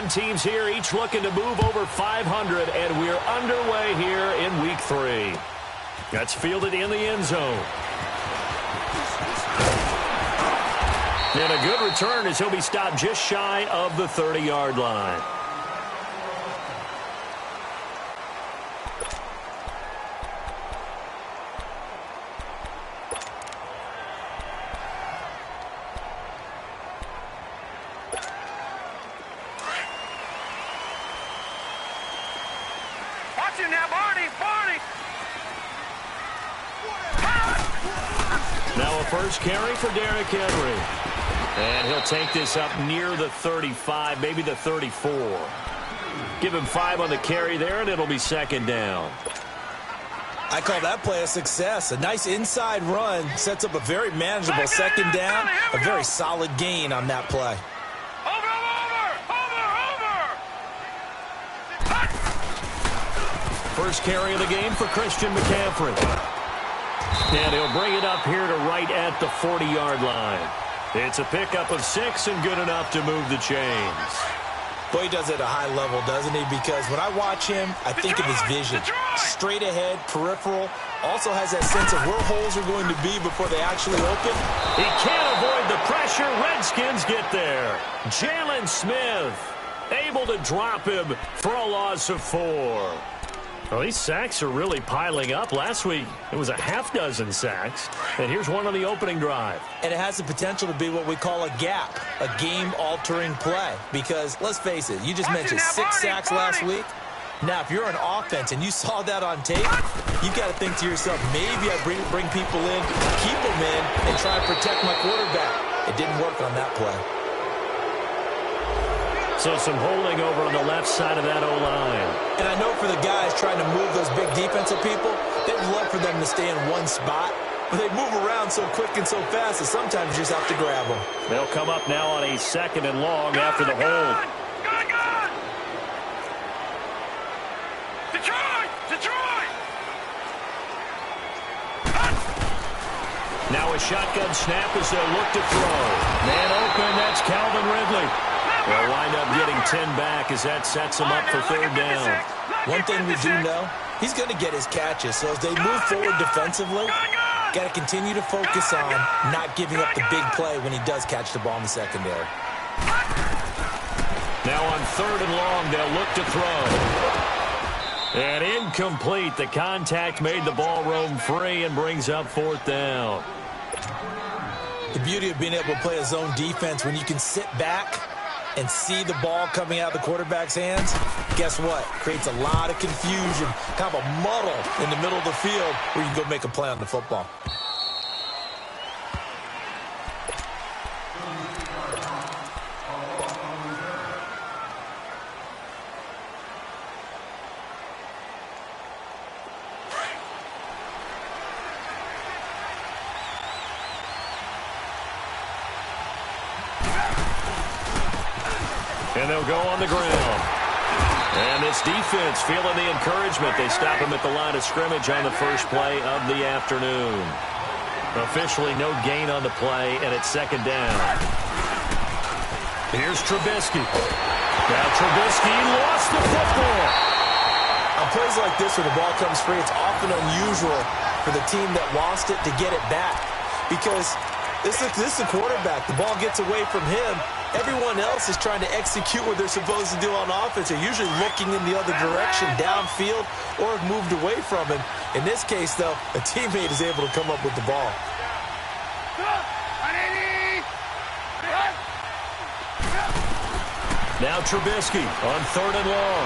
Teams here, each looking to move over 500, and we're underway here in Week 3. That's fielded in the end zone. And a good return as he'll be stopped just shy of the 30-yard line. Now a first carry for Derrick Henry. And he'll take this up near the 35, maybe the 34. Give him 5 on the carry there, and it'll be second down. I call that play a success. A nice inside run sets up a very manageable second down. A very solid gain on that play. First carry of the game for Christian McCaffrey. And he'll bring it up here to right at the 40-yard line. It's a pickup of 6 and good enough to move the chains. Boy, he does it at a high level, doesn't he? Because when I watch him, I think of his vision. Straight ahead, peripheral. Also has that sense of where holes are going to be before they actually open. He can't avoid the pressure. Redskins get there. Jalen Smith able to drop him for a loss of 4. Well, these sacks are really piling up. Last week, it was a half-dozen sacks. And here's one on the opening drive. And it has the potential to be what we call a gap, a game-altering play. Because, let's face it, you just mentioned 6 sacks last week. Now, if you're an offense and you saw that on tape, you've got to think to yourself, maybe I bring people in, keep them in, and try and protect my quarterback. It didn't work on that play. So some holding over on the left side of that O-line. And I know for the guys trying to move those big defensive people, they'd love for them to stay in one spot. But they move around so quick and so fast that sometimes you just have to grab them. They'll come up now on a 2nd and long after the hold. Detroit! Now a shotgun snap as they'll look to throw. Man open, that's Calvin Ridley. They'll wind up getting 10 back as that sets him up for 3rd down. One thing we do know, he's going to get his catches. So as they move forward defensively, got to continue to focus on not giving up the big play when he does catch the ball in the secondary. Now on 3rd and long, they'll look to throw. And incomplete. The contact made the ball roam free and brings up 4th down. The beauty of being able to play a zone defense when you can sit back and see the ball coming out of the quarterback's hands, guess what? Creates a lot of confusion, kind of a muddle in the middle of the field where you can go make a play on the football. And they'll go on the ground. And this defense feeling the encouragement. They stop him at the line of scrimmage on the first play of the afternoon. Officially no gain on the play, and it's 2nd down. Here's Trubisky. Now Trubisky lost the football. On plays like this where the ball comes free, it's often unusual for the team that lost it to get it back. Because this is a quarterback. The ball gets away from him. Everyone else is trying to execute what they're supposed to do on offense. They're usually looking in the other direction, downfield, or have moved away from him. In this case, though, a teammate is able to come up with the ball. Now Trubisky on 3rd and long.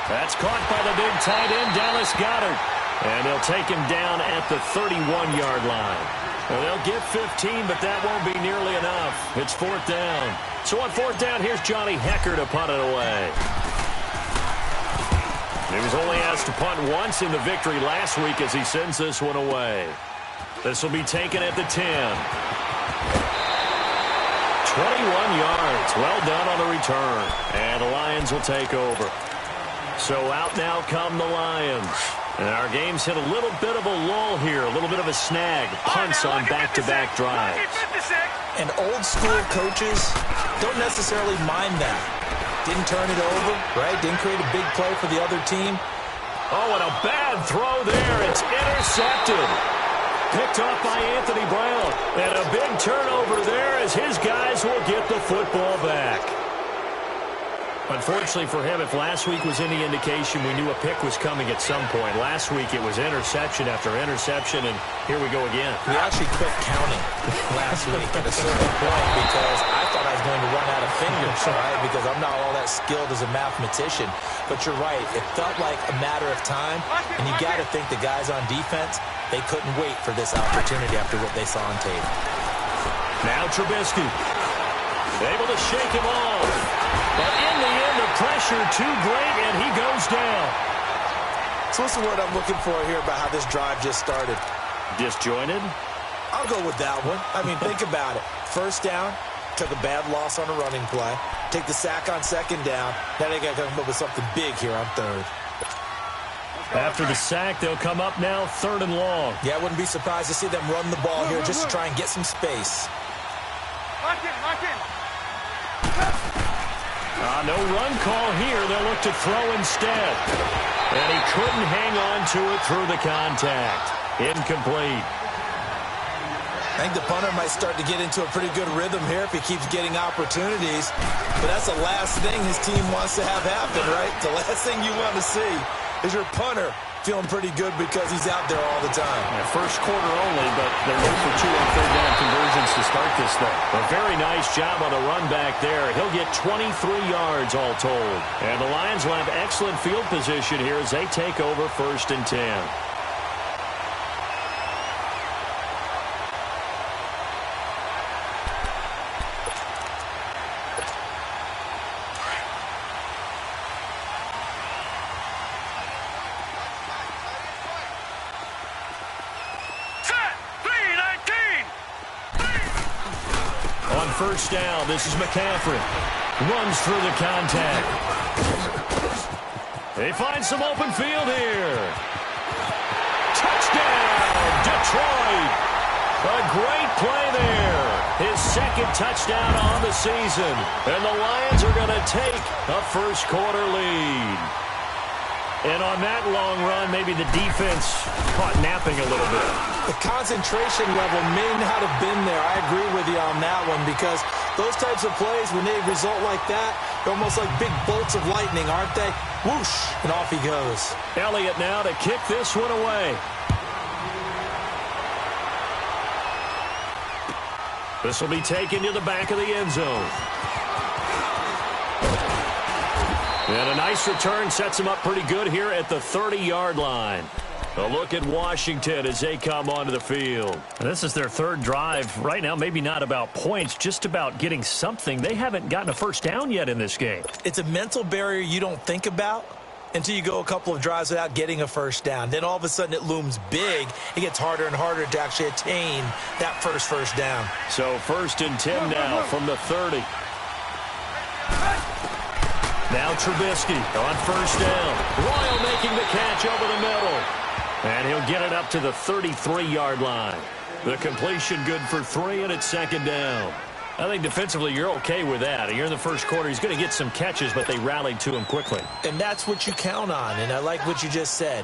That's caught by the big tight end, Dallas Goedert. And they'll take him down at the 31-yard line. Well, they'll get 15, but that won't be nearly enough. It's 4th down. So on 4th down, here's Johnny Hekker to punt it away. He was only asked to punt once in the victory last week as he sends this one away. This will be taken at the 10. 21 yards. Well done on the return. And the Lions will take over. So out now come the Lions. And our game's hit a little bit of a lull here, a little bit of a snag. Punts on back-to-back drives. And old school coaches don't necessarily mind that. Didn't turn it over, right? Didn't create a big play for the other team. Oh, and a bad throw there. It's intercepted. Picked off by Anthony Brown. And a big turnover there as his guys will get the football back. Unfortunately for him, if last week was any indication, we knew a pick was coming at some point. Last week it was interception after interception, and here we go again. We actually quit counting last week at a certain point because I thought I was going to run out of fingers, right? Because I'm not all that skilled as a mathematician. But you're right. It felt like a matter of time, and you got to think the guys on defense, they couldn't wait for this opportunity after what they saw on tape. Now Trubisky. Able to shake him off. But in the end, the pressure too great, and he goes down. So what's the word I'm looking for here about how this drive just started? Disjointed? I'll go with that one. I mean, think about it. First down, took a bad loss on a running play. Take the sack on second down. Now they got to come up with something big here on third. After the sack, they'll come up now third and long. Yeah, I wouldn't be surprised to see them run the ball here just to try and get some space. Lock in. No run call here. They'll look to throw instead. And he couldn't hang on to it through the contact. Incomplete. I think the punter might start to get into a pretty good rhythm here if he keeps getting opportunities. But that's the last thing his team wants to have happen, right? The last thing you want to see is your punter feeling pretty good because he's out there all the time. Yeah, first quarter only, but they're due for 2 on third down conversions to start this thing. A very nice job on the run back there. He'll get 23 yards all told. And the Lions will have excellent field position here as they take over first and 10. First down, this is McCaffrey. Runs through the contact. They find some open field here. Touchdown, Detroit. A great play there. His second touchdown on the season. And the Lions are going to take a first quarter lead. And on that long run, maybe the defense caught napping a little bit. The concentration level may not have been there. I agree with you on that one because those types of plays, when they result like that, they're almost like big bolts of lightning, aren't they? Whoosh, and off he goes. Elliott now to kick this one away. This will be taken to the back of the end zone. And a nice return sets him up pretty good here at the 30-yard line. A look at Washington as they come onto the field. This is their third drive. Right now, maybe not about points, just about getting something. They haven't gotten a first down yet in this game. It's a mental barrier you don't think about until you go a couple of drives without getting a first down. Then all of a sudden it looms big. It gets harder and harder to actually attain that first down. So first and 10 now from the 30. Now Trubisky on first down. Royal making the catch over the middle. And he'll get it up to the 33-yard line. The completion good for 3, and it's second down. I think defensively you're okay with that. You're in the first quarter. He's going to get some catches, but they rallied to him quickly. And that's what you count on, and I like what you just said.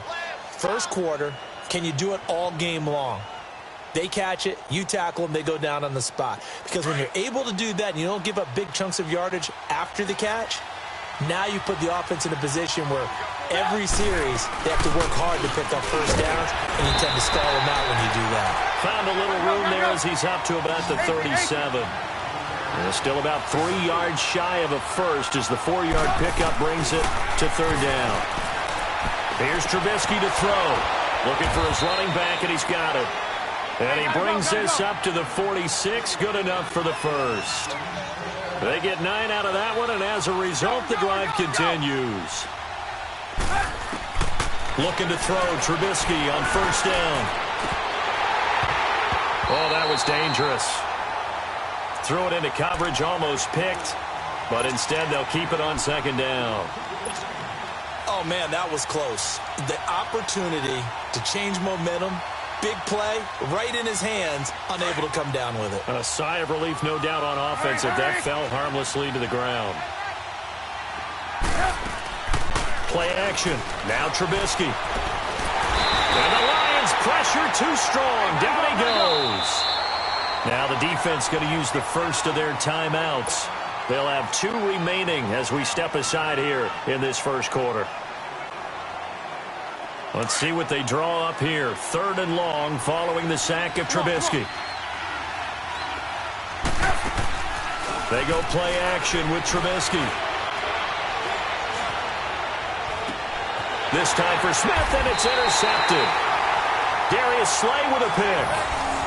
First quarter, can you do it all game long? They catch it, you tackle them, they go down on the spot. Because when you're able to do that and you don't give up big chunks of yardage after the catch, now you put the offense in a position where every series they have to work hard to pick up first downs, and you tend to stall them out when you do that. Found a little room there as he's up to about the 37. And still about 3 yards shy of a first as the 4-yard pickup brings it to third down. Here's Trubisky to throw. Looking for his running back, and he's got it. And he brings this up to the 46. Good enough for the first. They get 9 out of that one, and as a result, the drive continues. Looking to throw, Trubisky on first down. Oh, that was dangerous. Threw it into coverage, almost picked, but instead they'll keep it on second down. Oh, man, that was close. The opportunity to change momentum Big play, right in his hands, unable to come down with it. A sigh of relief, no doubt, on offense if that fell harmlessly to the ground. Play action. Now Trubisky. And the Lions pressure too strong. Down he goes. Now the defense going to use the first of their timeouts. They'll have 2 remaining as we step aside here in this first quarter. Let's see what they draw up here. 3rd and long following the sack of Trubisky. They go play action with Trubisky. This time for Smith, and it's intercepted. Darius Slay with a pick.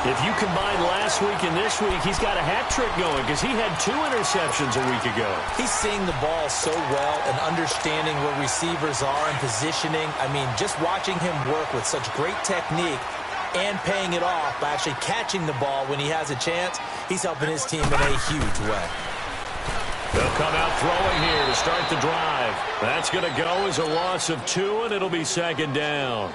If you combine last week and this week, he's got a hat trick going because he had 2 interceptions a week ago. He's seeing the ball so well and understanding where receivers are and positioning. I mean, just watching him work with such great technique and paying it off by actually catching the ball when he has a chance, he's helping his team in a huge way. They'll come out throwing here to start the drive. That's going to go as a loss of 2, and it'll be 2nd down.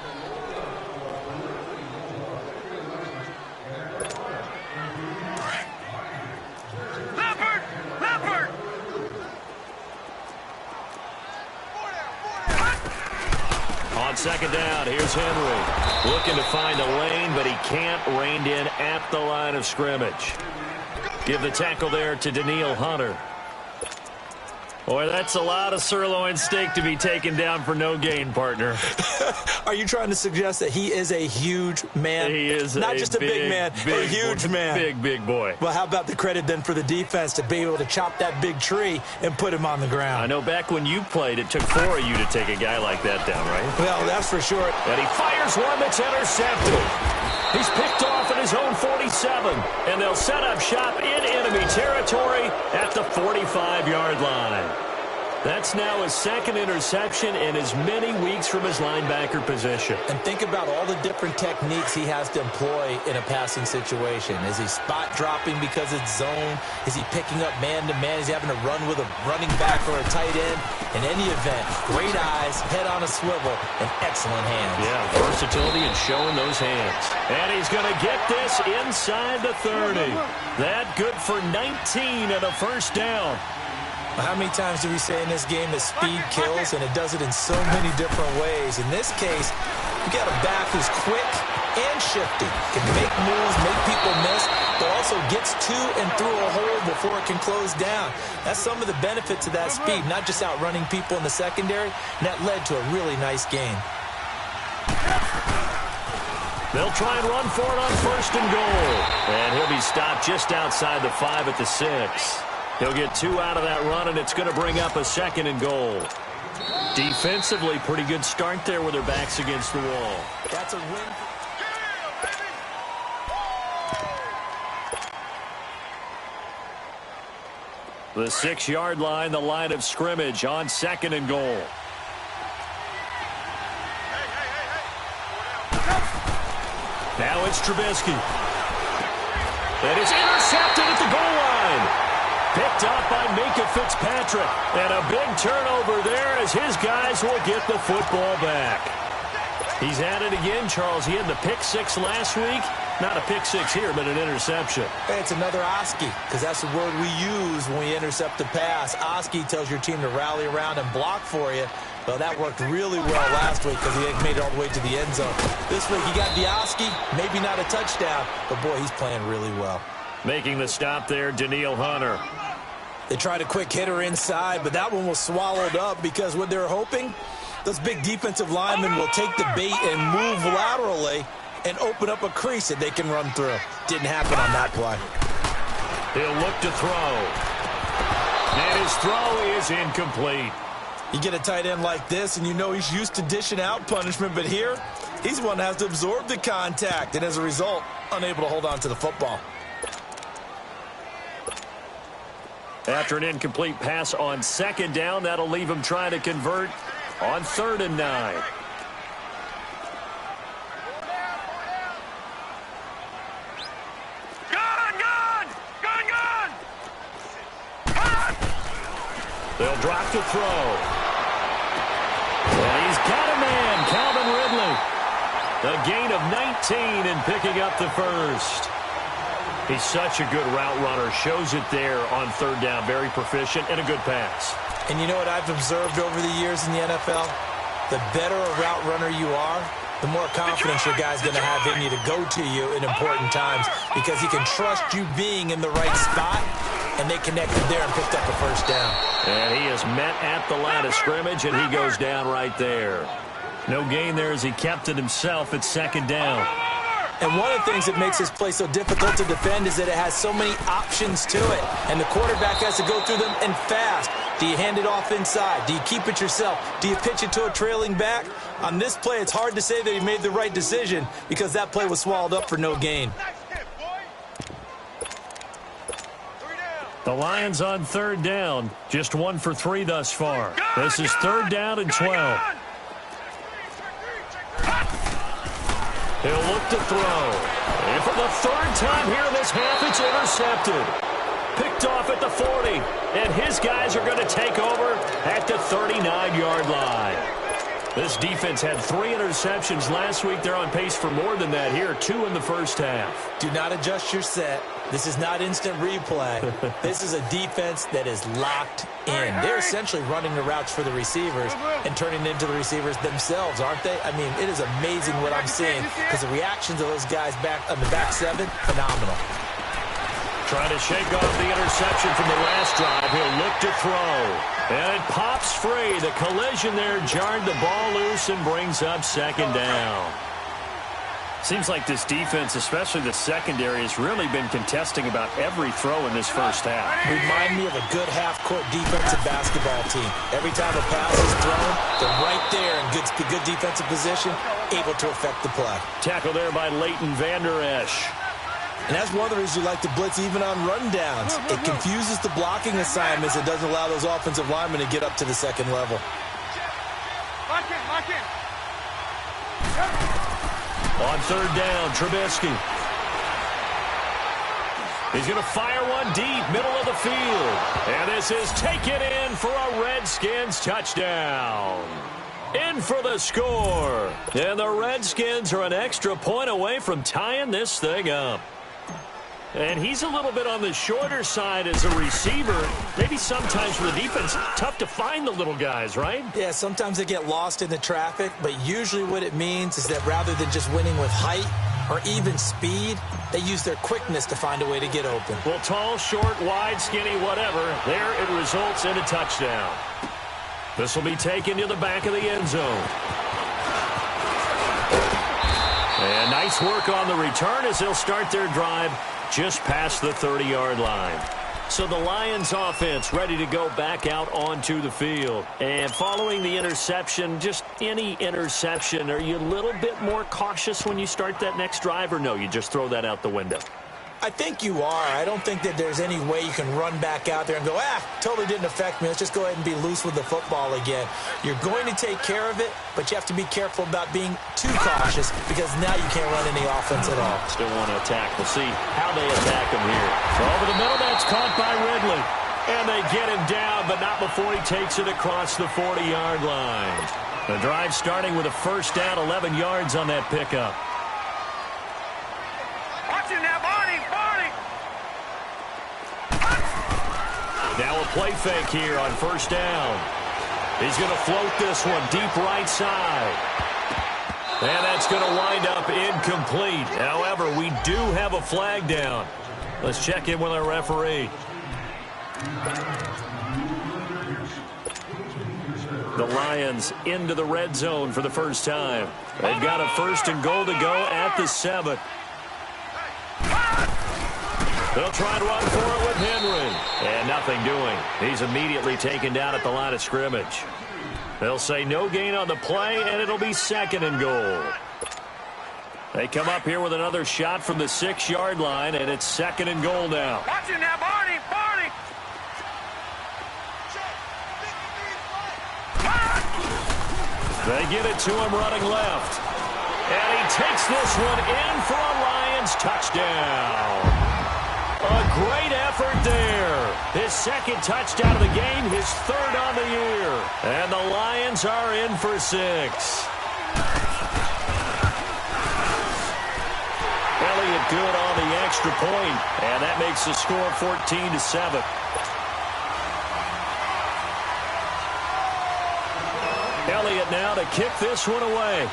On 2nd down, here's Henry. Looking to find a lane, but he can't rein in at the line of scrimmage. Give the tackle there to Daniil Hunter. Boy, that's a lot of sirloin steak to be taken down for no gain, partner. Are you trying to suggest that he is a huge man? He is not just a big man, a huge man. Big boy. Well, how about the credit then for the defense to be able to chop that big tree and put him on the ground? I know back when you played, it took 4 of you to take a guy like that down, right? Well, that's for sure. And he fires one that's intercepted. He's picked off at his own 47, and they'll set up shop in enemy territory at the 45-yard line. That's now his 2nd interception in as many weeks from his linebacker position. And think about all the different techniques he has to employ in a passing situation. Is he spot dropping because it's zone? Is he picking up man-to-man? Is he having to run with a running back or a tight end? In any event, great eyes, head on a swivel, and excellent hands. Yeah, versatility and showing those hands. And he's going to get this inside the 30. That good for 19 and a 1st down. How many times do we say in this game that speed kills, and it does it in so many different ways? In this case, you got a back who's quick and shifty, can make moves, make people miss, but also gets to and through a hole before it can close down. That's some of the benefits of that speed, not just outrunning people in the secondary, and that led to a really nice game. They'll try and run for it on 1st and goal. And he'll be stopped just outside the 5 at the 6. He'll get 2 out of that run, and it's going to bring up a 2nd and goal. Defensively, pretty good start there with their backs against the wall. That's a win. The 6-yard line, the line of scrimmage on 2nd and goal. Now it's Trubisky. And it's intercepted at the goal line. Picked up by Minka Fitzpatrick. And a big turnover there as his guys will get the football back. He's at it again, Charles. He had the pick 6 last week. Not a pick 6 here, but an interception. Hey, it's another Oski, because that's the word we use when we intercept the pass. Oski tells your team to rally around and block for you. Well, that worked really well last week because he made it all the way to the end zone. This week, he got the Oski, maybe not a touchdown, but, boy, he's playing really well. Making the stop there, Daniil Hunter. They tried a quick hitter inside, but that one was swallowed up because what they're hoping, those big defensive linemen will take the bait and move laterally and open up a crease that they can run through. Didn't happen on that play. He'll look to throw. And his throw is incomplete. You get a tight end like this, and you know he's used to dishing out punishment, but here, he's one that has to absorb the contact, and as a result, unable to hold on to the football. After an incomplete pass on 2nd down, that'll leave him trying to convert on 3rd and 9. They'll drop to throw. And he's got a man, Calvin Ridley. A gain of 19 and picking up the first. He's such a good route runner. Shows it there on third down. Very proficient and a good pass. And you know what I've observed over the years in the NFL? The better a route runner you are, the more confidence your guy's going to have in you to go to you in important times because he can trust you being in the right spot, and they connected there and picked up a first down. And he is met at the line of scrimmage, and he goes down right there. No gain there as he kept it himself at second down. And one of the things that makes this play so difficult to defend is that it has so many options to it. And the quarterback has to go through them and fast. Do you hand it off inside? Do you keep it yourself? Do you pitch it to a trailing back? On this play, it's hard to say that he made the right decision because that play was swallowed up for no gain. The Lions on third down. Just 1 for 3 thus far. This is third down and 12. He'll look to throw. And for the third time here in this half, it's intercepted. Picked off at the 40. And his guys are going to take over at the 39-yard line. This defense had 3 interceptions last week. They're on pace for more than that here. 2 in the first half. Do not adjust your set. This is not instant replay. This is a defense that is locked in. They're essentially running the routes for the receivers and turning it into the receivers themselves, aren't they? I mean, it is amazing what I'm seeing because the reactions of those guys back on the back seven, phenomenal. Trying to shake off the interception from the last drive. He'll look to throw. And it pops free. The collision there jarred the ball loose and brings up second down. Seems like this defense, especially the secondary, has really been contesting about every throw in this first half. Remind me of a good half-court defensive basketball team. Every time a pass is thrown, they're right there in good defensive position, able to affect the play. Tackle there by Leighton Vander Esch. And that's one of the reasons you like to blitz even on rundowns. It confuses the blocking assignments. It doesn't allow those offensive linemen to get up to the second level. Lock in. On third down, Trubisky. He's going to fire one deep, middle of the field. And this is taken in for a Redskins touchdown. In for the score. And the Redskins are an extra point away from tying this thing up. And he's a little bit on the shorter side as a receiver. Maybe sometimes for the defense, tough to find the little guys, right? Yeah, sometimes they get lost in the traffic, but usually what it means is that rather than just winning with height or even speed, they use their quickness to find a way to get open. Well, tall, short, wide, skinny, whatever, there it results in a touchdown. This will be taken to the back of the end zone. And nice work on the return as they'll start their drive just past the 30-yard line. So the Lions offense ready to go back out onto the field. And following the interception, just any interception, are you a little bit more cautious when you start that next drive, or no, you just throw that out the window? I think you are. I don't think that there's any way you can run back out there and go, totally didn't affect me. Let's just go ahead and be loose with the football again. You're going to take care of it, but you have to be careful about being too cautious because now you can't run any offense at all. Still want to attack. We'll see how they attack him here. Over the middle, that's caught by Ridley. And they get him down, but not before he takes it across the 40-yard line. The drive starting with a first down, 11 yards on that pickup. Watch it now, Barney. Now a play fake here on first down. He's going to float this one deep right side. And that's going to wind up incomplete. However, we do have a flag down. Let's check in with our referee. The Lions into the red zone for the first time. They've got a first and goal to go at the 7. They'll try and run for it with Henry. And nothing doing. He's immediately taken down at the line of scrimmage. They'll say no gain on the play, and it'll be second and goal. They come up here with another shot from the 6-yard line, and it's second and goal now. Watch it now, Barney. They get it to him running left. And he takes this one in for a Lions touchdown. A great effort there. His second touchdown of the game, his third on the year. And the Lions are in for 6. good on the extra point, and that makes the score 14-7. Elliott now to kick this one away.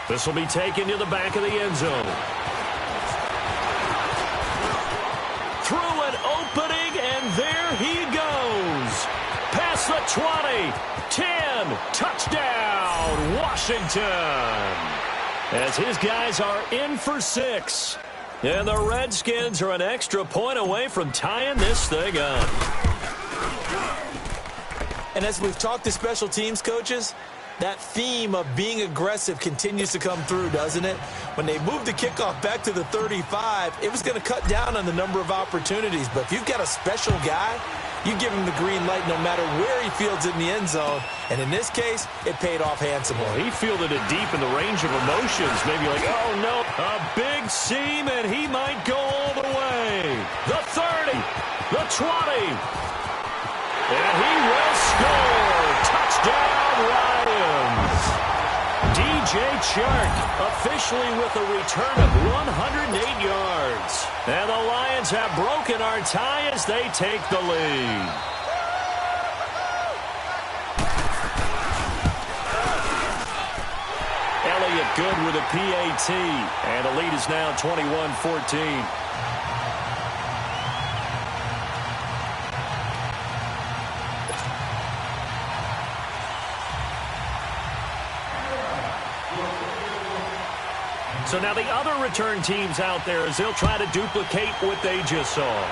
This will be taken to the back of the end zone. Through an opening, and there he goes. Past the 20, 10, touchdown, Washington. As his guys are in for 6. And the Redskins are an extra point away from tying this thing up. And as we've talked to special teams coaches, that theme of being aggressive continues to come through, doesn't it? When they moved the kickoff back to the 35, it was going to cut down on the number of opportunities. But if you've got a special guy, you give him the green light no matter where he fields in the end zone. And in this case, it paid off handsomely. Well, he fielded it deep in the range of emotions. Maybe like, oh, no, a big seam, and he might go all the way. The 30, the 20. And he will score. Touchdown, Lions. DJ Chark officially with a return of 108 yards. And the Lions have broken our tie as they take the lead. Elliott good with a PAT. And the lead is now 21-14. So now the other return teams out there as they'll try to duplicate what they just saw.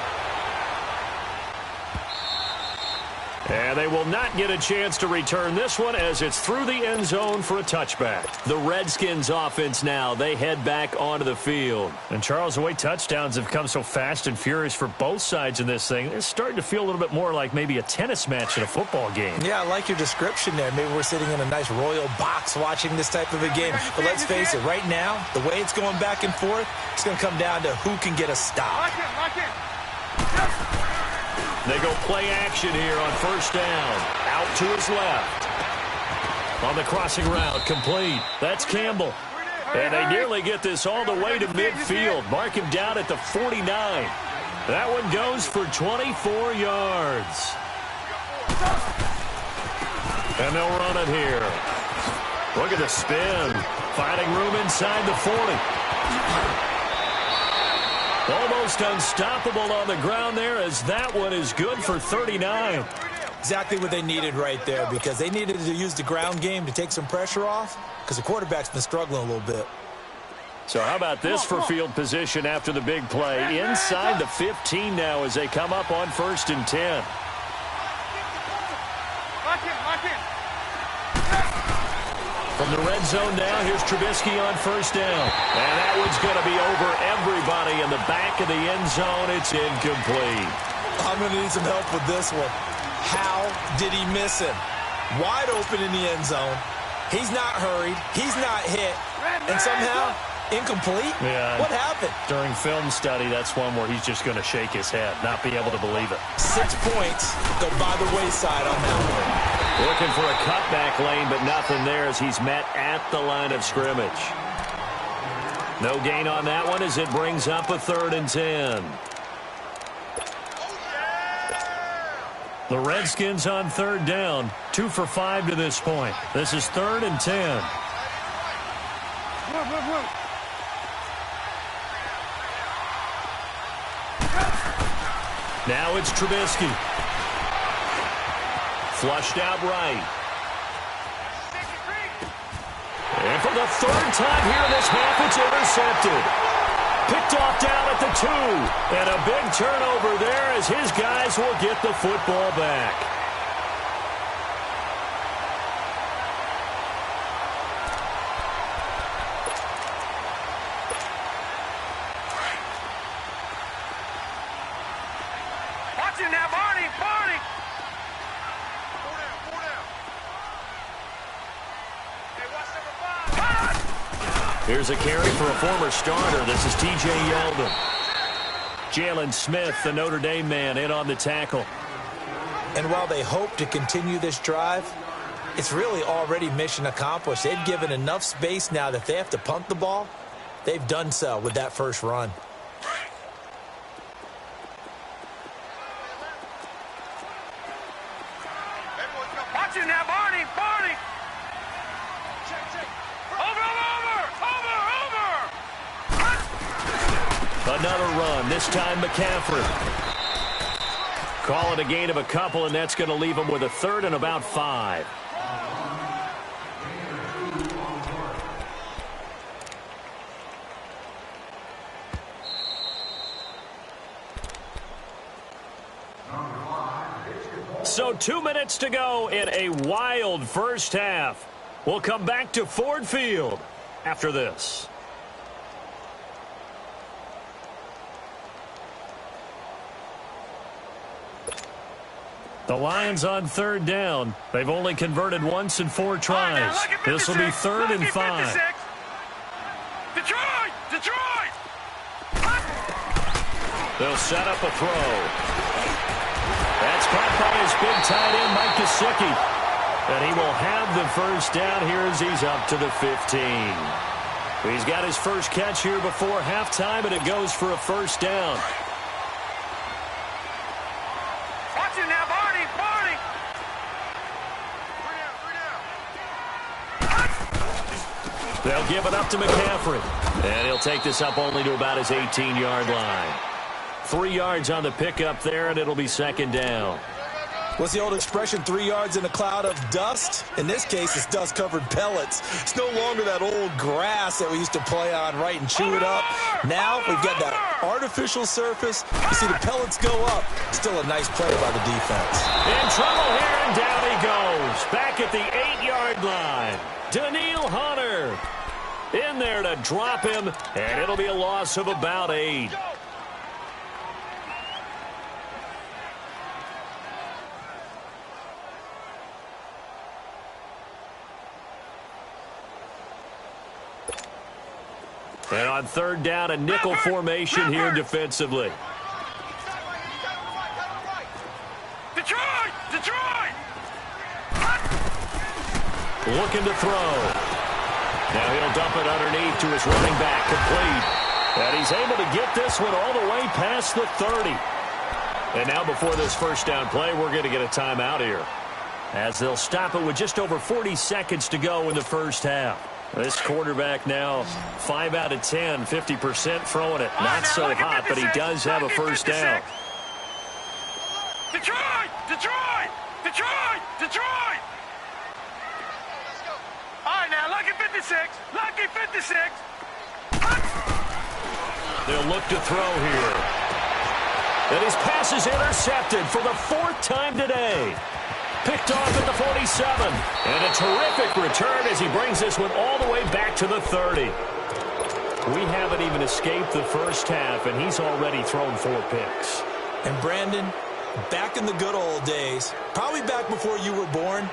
And they will not get a chance to return this one as it's through the end zone for a touchback. The Redskins offense now, they head back onto the field. And Charles, the way touchdowns have come so fast and furious for both sides in this thing, it's starting to feel a little bit more like maybe a tennis match in a football game. Yeah, I like your description there. Maybe we're sitting in a nice royal box watching this type of a game. But let's face it, right now, the way it's going back and forth, it's going to come down to who can get a stop. Lock in. They go play action here on first down. Out to his left. On the crossing route, complete. That's Campbell. And they nearly get this all the way to midfield. Mark him down at the 49. That one goes for 24 yards. And they'll run it here. Look at the spin. Finding room inside the 40. Almost unstoppable on the ground there as that one is good for 39. Exactly what they needed right there because they needed to use the ground game to take some pressure off because the quarterback's been struggling a little bit. So how about this for field position after the big play? Inside the 15 now as they come up on 1st and 10. Lock in. From the red zone now, here's Trubisky on first down. And that one's going to be over everybody in the back of the end zone. It's incomplete. I'm going to need some help with this one. How did he miss him? Wide open in the end zone. He's not hurried. He's not hit. And somehow, incomplete? Yeah. What happened? During film study, that's one where he's just going to shake his head, not be able to believe it. 6 points go by the wayside on that one. Looking for a cutback lane, but nothing there as he's met at the line of scrimmage. No gain on that one as it brings up a 3rd and 10. The Redskins on 3rd down, 2 for 5 to this point. This is 3rd and 10. Now it's Trubisky. Flushed out right. And for the 3rd time here in this half, it's intercepted. Picked off down at the 2. And a big turnover there as his guys will get the football back. Watch it now, Barney. Here's a carry for a former starter. This is T.J. Yeldon. Jalen Smith, the Notre Dame man, in on the tackle. And while they hope to continue this drive, it's really already mission accomplished. They've given enough space now that if they have to punt the ball, they've done so with that first run. Watch it now, Barney! Barney! Over! Another run, this time McCaffrey. Call it a gain of a couple, and that's going to leave him with a third and about 5. So 2 minutes to go in a wild first half. We'll come back to Ford Field after this. The Lions on third down. They've only converted once in 4 tries. This will be 3rd and 5. Detroit! Detroit! They'll set up a throw. That's caught by his big tight end, Mike Gesicki. And he will have the first down here as he's up to the 15. He's got his first catch here before halftime, and it goes for a first down. Watch it now, Barney! Barney! They'll give it up to McCaffrey. And he'll take this up only to about his 18-yard line. 3 yards on the pickup there, and it'll be 2nd down. What's the old expression, 3 yards in a cloud of dust? In this case, it's dust-covered pellets. It's no longer that old grass that we used to play on, right, and chew it up. Now we've got that artificial surface. You see the pellets go up. Still a nice play by the defense. In trouble here, and down he goes. Back at the 8-yard line. Daniil Hunter in there to drop him, and it'll be a loss of about 8. And on 3rd down, a nickel formation here defensively. Detroit! Detroit! Looking to throw. Now he'll dump it underneath to his running back, complete. And he's able to get this one all the way past the 30. And now before this first down play, we're going to get a timeout here, as they'll stop it with just over 40 seconds to go in the first half. This quarterback now 5 out of 10, 50% throwing it. Not so hot, but he does have a first down. Detroit! Detroit! Detroit! Detroit! All right, now, lucky 56. Lucky 56. They'll look to throw here. And his pass is intercepted for the 4th time today. Picked off at the 47. And a terrific return as he brings this one all the way back to the 30. We haven't even escaped the first half, and he's already thrown 4 picks. And Brandon, back in the good old days, probably back before you were born,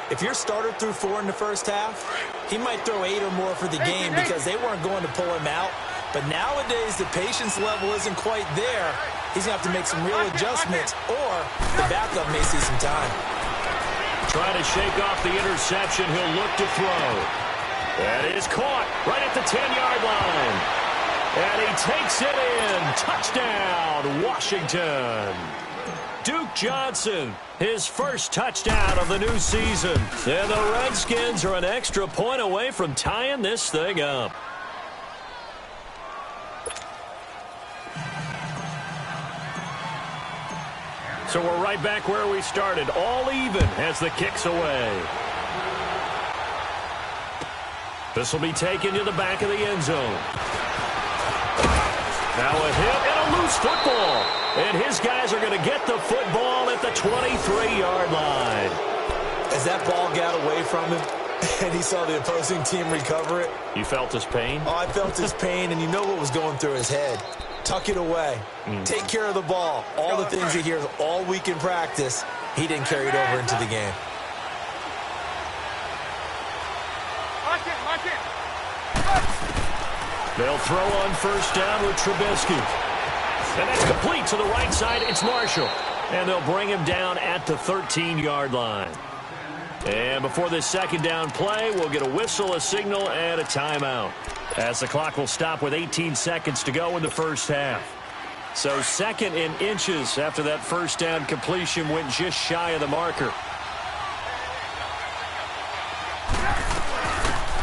if your starter threw 4 in the first half, he might throw 8 or more for the game because they weren't going to pull him out. But nowadays, the patience level isn't quite there. He's going to have to make some real adjustments, or the backup may see some time. Trying to shake off the interception, he'll look to throw. That is caught right at the 10-yard line. And he takes it in. Touchdown, Washington. Duke Johnson, his first touchdown of the new season. And the Redskins are an extra point away from tying this thing up. So we're right back where we started, all even as the kick's away. This will be taken to the back of the end zone. Now a hit and a loose football. And his guys are going to get the football at the 23-yard line. As that ball got away from him and he saw the opposing team recover it. You felt his pain? Oh, I felt his pain, and you know what was going through his head. Tuck it away. Take care of the ball. All the things he hears all week in practice, he didn't carry it over into the game. They'll throw on first down with Trubisky. And that's complete to the right side. It's Marshall. And they'll bring him down at the 13-yard line. And before this second down play, we'll get a whistle, a signal, and a timeout, as the clock will stop with 18 seconds to go in the first half. So second in inches after that first down completion went just shy of the marker.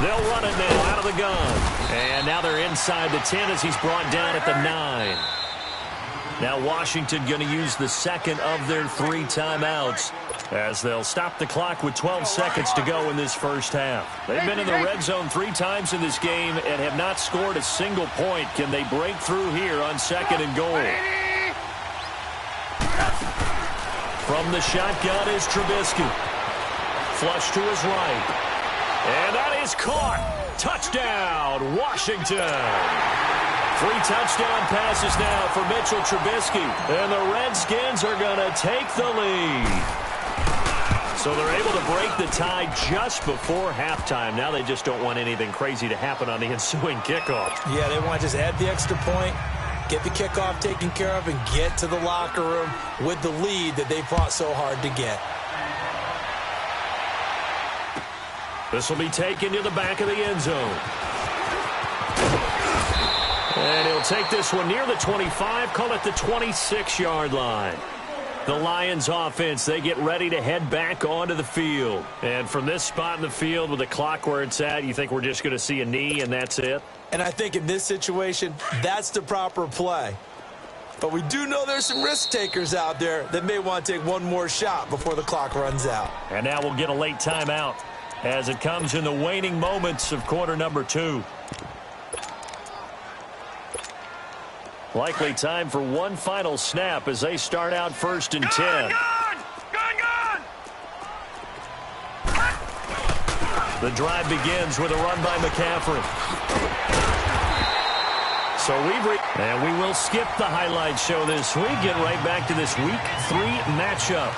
They'll run it now out of the gun. And now they're inside the 10 as he's brought down at the 9. Now Washington going to use the second of their 3 timeouts, as they'll stop the clock with 12 seconds to go in this first half. They've been in the red zone 3 times in this game and have not scored a single point. Can they break through here on second and goal? From the shotgun is Trubisky. Flush to his right. And that is caught. Touchdown, Washington. 3 touchdown passes now for Mitchell Trubisky. And the Redskins are going to take the lead. So they're able to break the tie just before halftime. Now they just don't want anything crazy to happen on the ensuing kickoff. Yeah, they want to just add the extra point, get the kickoff taken care of, and get to the locker room with the lead that they fought so hard to get. This will be taken to the back of the end zone. And he'll take this one near the 25, call it the 26-yard line. The Lions offense, they get ready to head back onto the field. And from this spot in the field with the clock where it's at, you think we're just going to see a knee and that's it? And I think in this situation, that's the proper play. But we do know there's some risk takers out there that may want to take one more shot before the clock runs out. And now we'll get a late timeout as it comes in the waning moments of quarter number 2. Likely time for one final snap as they start out first and 10. Gun! The drive begins with a run by McCaffrey. So and we will skip the highlight show this week. Get right back to this week 3 matchup.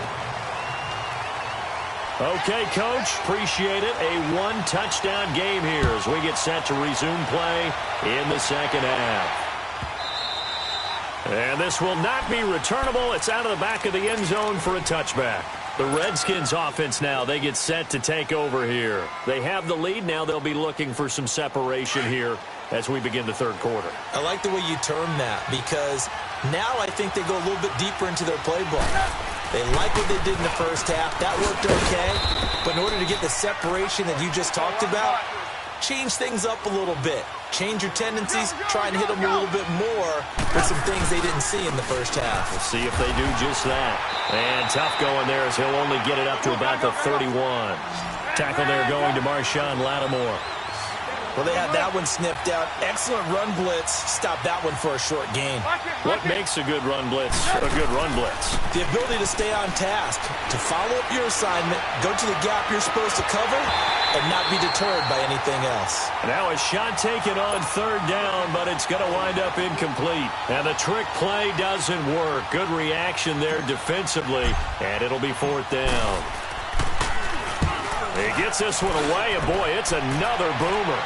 Okay, Coach, appreciate it. A 1-touchdown game here as we get set to resume play in the second half. And this will not be returnable. It's out of the back of the end zone for a touchback. The Redskins offense now, they get set to take over here. They have the lead. Now they'll be looking for some separation here as we begin the third quarter. I like the way you term that, because now I think they go a little bit deeper into their playbook. They like what they did in the first half. That worked okay. But in order to get the separation that you just talked about, change things up a little bit. Change your tendencies, try and hit them a little bit more with some things they didn't see in the first half. We'll see if they do just that. And tough going there as he'll only get it up to about the 31. Tackle there going to Marshawn Lattimore. Well, they had that one snipped out. Excellent run blitz. Stop that one for a short gain. What makes a good run blitz a good run blitz? The ability to stay on task, to follow up your assignment, go to the gap you're supposed to cover, and not be deterred by anything else. Now a shot taken on third down, but it's going to wind up incomplete. And the trick play doesn't work. Good reaction there defensively, and it'll be fourth down. He gets this one away, and boy, it's another boomer.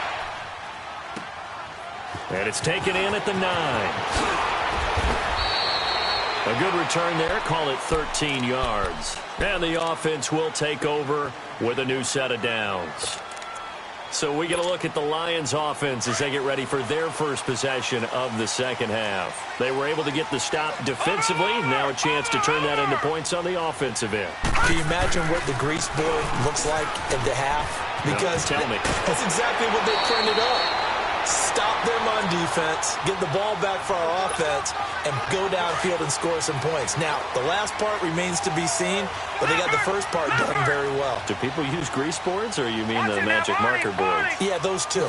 And it's taken in at the 9. A good return there. Call it 13 yards. And the offense will take over with a new set of downs. So we get a look at the Lions offense as they get ready for their first possession of the second half. They were able to get the stop defensively. Now a chance to turn that into points on the offensive end. Can you imagine what the grease board looks like at the half? Because no, tell me. That's exactly what they printed up. Stop them on defense, get the ball back for our offense, and go downfield and score some points. Now, the last part remains to be seen, but they got the first part done very well. Do people use grease boards, or you mean the magic marker boards? Yeah, those two.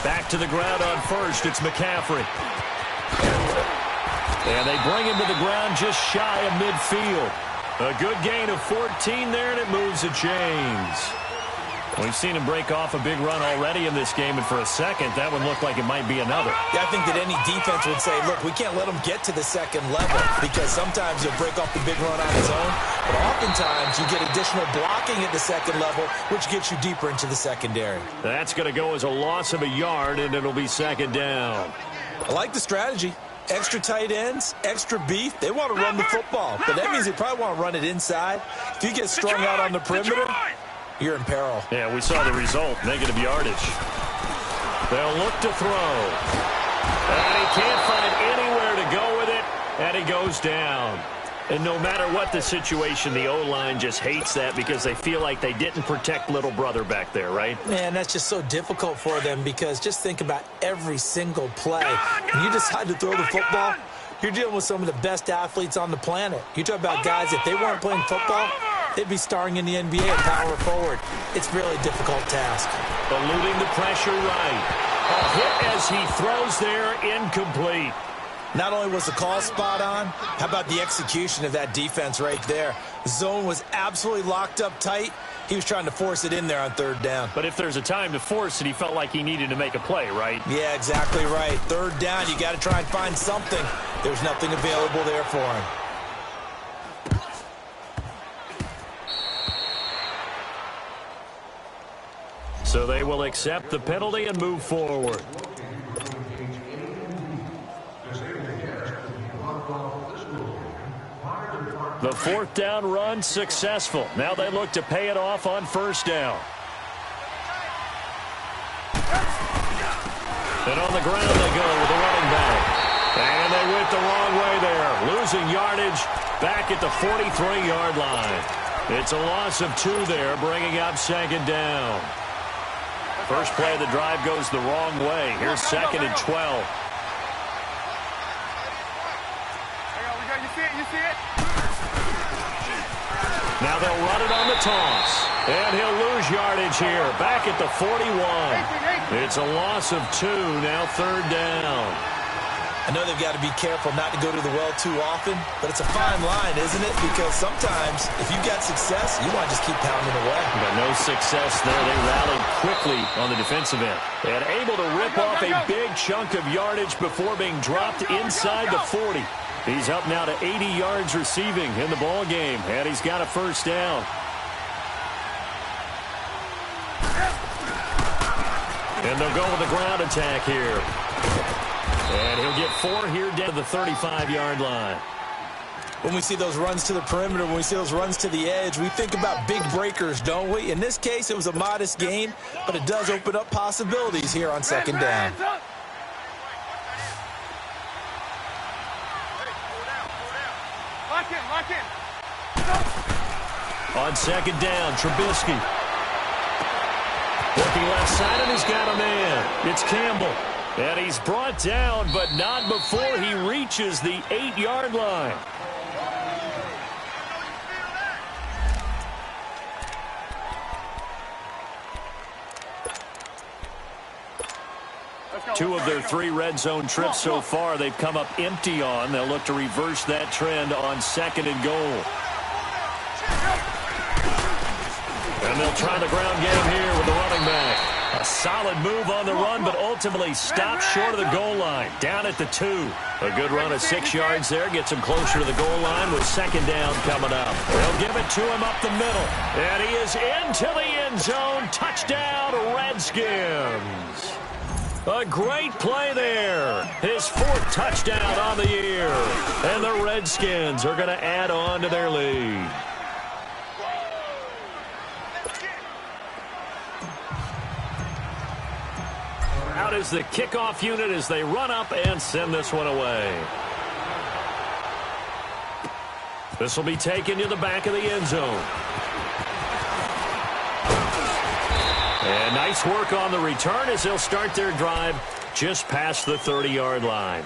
Back to the ground on first, it's McCaffrey. And they bring him to the ground just shy of midfield. A good gain of 14 there, and it moves the chains. We've seen him break off a big run already in this game, and for a second, that one looked like it might be another. Yeah, I think that any defense would say, look, we can't let him get to the second level, because sometimes he'll break off the big run on his own, but oftentimes you get additional blocking at the second level, which gets you deeper into the secondary. That's going to go as a loss of a yard, and it'll be second down. I like the strategy. Extra tight ends, extra beef, they want to run the football. But that means they probably want to run it inside. If you get strung out on the perimeter, you're in peril. Yeah, we saw the result, negative yardage. They'll look to throw. And he can't find anywhere to go with it, and he goes down. And no matter what the situation, the O-line just hates that because they feel like they didn't protect little brother back there, right? Man, that's just so difficult for them because just think about every single play. When you decide to throw the football, you're dealing with some of the best athletes on the planet. You talk about guys, if they weren't playing football, they'd be starring in the NBA and power forward. It's really a difficult task. Eluding the pressure right. A hit as he throws there, incomplete. Not only was the call spot on, how about the execution of that defense right there? The zone was absolutely locked up tight. He was trying to force it in there on third down. But if there's a time to force it, he felt like he needed to make a play, right? Yeah, exactly right. Third down, you got to try and find something. There's nothing available there for him. So they will accept the penalty and move forward. The fourth down run successful. Now they look to pay it off on first down. And on the ground they go with the running back. And they went the wrong way there. Losing yardage back at the 43-yard line. It's a loss of 2 there, bringing up second down. First play of the drive goes the wrong way. Here's second and 12. You see it? Now they'll run it on the toss. And he'll lose yardage here. Back at the 41. It's a loss of 2. Now third down. I know they've got to be careful not to go to the well too often, but it's a fine line, isn't it? Because sometimes, if you've got success, you want to just keep pounding away. But no success there. They rallied quickly on the defensive end. And able to rip off a big chunk of yardage before being dropped inside the 40. He's up now to 80 yards receiving in the ball game, and he's got a first down. And they'll go with the ground attack here. And he'll get 4 here down to the 35-yard line. When we see those runs to the perimeter, when we see those runs to the edge, we think about big breakers, don't we? In this case, it was a modest gain, but it does open up possibilities here on second down. Lock in. On second down, Trubisky. Working left side, and he's got a man. It's Campbell. And he's brought down, but not before he reaches the 8-yard line. Two of their 3 red zone trips so far, they've come up empty on. They'll look to reverse that trend on second and goal. And they'll try the ground game here with the running back. A solid move on the run, but ultimately stopped short of the goal line. Down at the 2. A good run of 6 yards there. Gets him closer to the goal line with second down coming up. They'll give it to him up the middle. And he is into the end zone. Touchdown, Redskins. A great play there. His 4th touchdown on the year. And the Redskins are going to add on to their lead. Out is the kickoff unit as they run up and send this one away. This will be taken to the back of the end zone. And nice work on the return as they'll start their drive just past the 30-yard line.